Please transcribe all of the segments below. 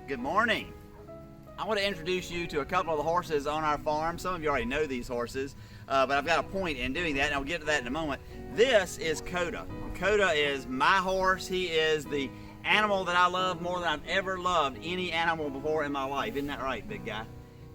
Good morning. I want to introduce you to a couple of the horses on our farm. Some of you already know these horses, but I've got a point in doing that, and I'll get to that in a moment. This is Coda. Coda is my horse. He is the animal that I love more than I've ever loved any animal before in my life. Isn't that right, big guy?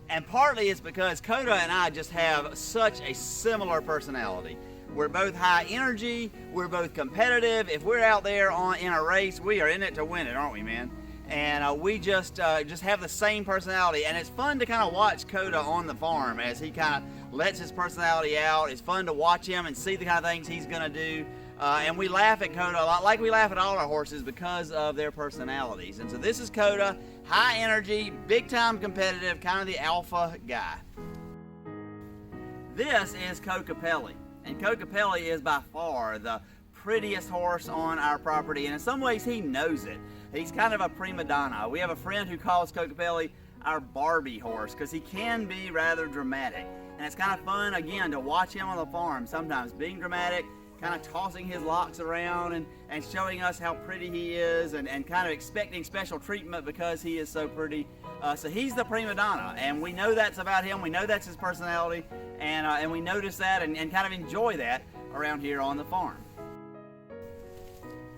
And partly it's because Coda and I just have such a similar personality. We're both high energy. We're both competitive. If we're out there in a race, we are in it to win it, aren't we, man? And we just have the same personality, and it's fun to kind of watch Coda on the farm as he kind of lets his personality out. It's fun to watch him and see the kind of things he's going to do, and we laugh at Coda a lot, like we laugh at all our horses because of their personalities. And so this is Coda, high energy, big time competitive, kind of the alpha guy. This is Kokopelli, and Kokopelli is by far the prettiest horse on our property, and in some ways he knows it. He's kind of a prima donna. We have a friend who calls Kokopelli our Barbie horse because he can be rather dramatic. And it's kind of fun, again, to watch him on the farm, sometimes being dramatic, kind of tossing his locks around and showing us how pretty he is and kind of expecting special treatment because he is so pretty. So he's the prima donna, and we know that's about him. We know that's his personality, and we notice that and kind of enjoy that around here on the farm.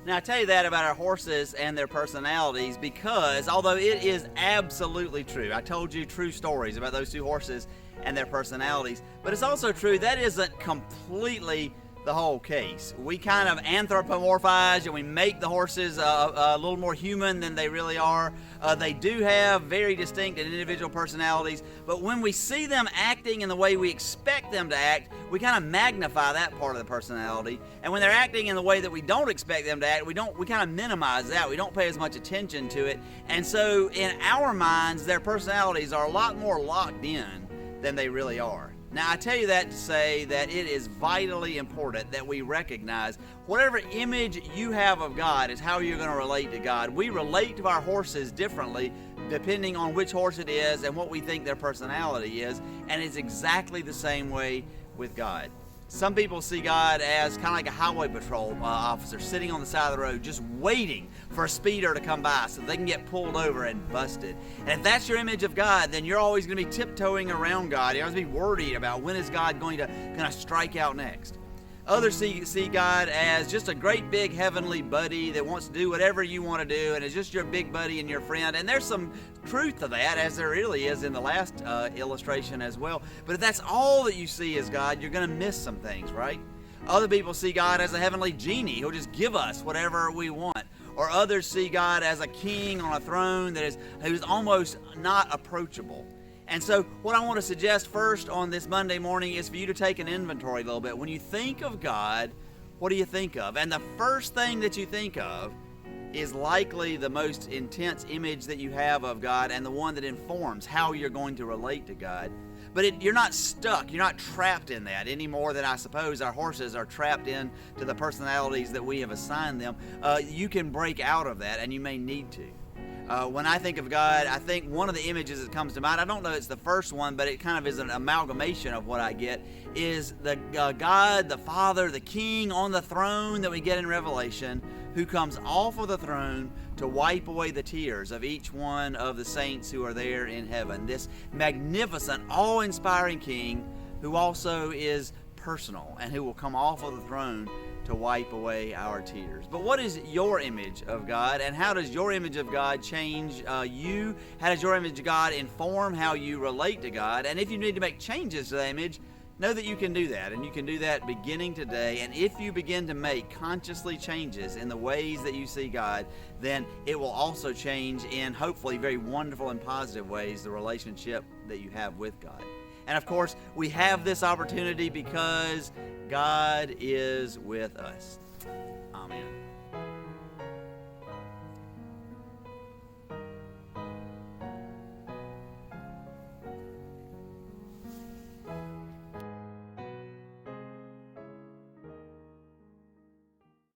Now, I tell you that about our horses and their personalities because although it is absolutely true, I told you true stories about those two horses and their personalities, but it's also true that isn't completely the whole case. We kind of anthropomorphize and we make the horses a little more human than they really are. They do have very distinct and individual personalities, but when we see them acting in the way we expect them to act, we kind of magnify that part of the personality. And when they're acting in the way that we don't expect them to act, we kind of minimize that. We don't pay as much attention to it. And so in our minds, their personalities are a lot more locked in than they really are. Now, I tell you that to say that it is vitally important that we recognize whatever image you have of God is how you're going to relate to God. We relate to our horses differently depending on which horse it is and what we think their personality is, and it's exactly the same way with God. Some people see God as kind of like a highway patrol officer sitting on the side of the road just waiting for a speeder to come by so they can get pulled over and busted. And if that's your image of God, then you're always going to be tiptoeing around God. You're always going to be worried about when is God going to kind of strike out next. Others see God as just a great big heavenly buddy that wants to do whatever you want to do and is just your big buddy and your friend. And there's some truth to that, as there really is in the last illustration as well. But if that's all that you see as God, you're going to miss some things, right? Other people see God as a heavenly genie who'll just give us whatever we want. Or others see God as a king on a throne who's almost not approachable. And so what I want to suggest first on this Monday morning is for you to take an inventory a little bit. When you think of God, what do you think of? And the first thing that you think of is likely the most intense image that you have of God and the one that informs how you're going to relate to God. But you're not stuck. You're not trapped in that any more than I suppose our horses are trapped into the personalities that we have assigned them. You can break out of that, and you may need to. When I think of God, I think one of the images that comes to mind, I don't know it's the first one, but it kind of is an amalgamation of what I get, is the God, the Father, the King on the throne that we get in Revelation, who comes off of the throne to wipe away the tears of each one of the saints who are there in heaven. This magnificent, awe-inspiring King who also is personal and who will come off of the throne to wipe away our tears. But what is your image of God, and how does your image of God change you? How does your image of God inform how you relate to God? And if you need to make changes to that image, know that you can do that, and you can do that beginning today. And if you begin to make consciously changes in the ways that you see God, then it will also change in hopefully very wonderful and positive ways the relationship that you have with God. And of course, we have this opportunity because God is with us. Amen.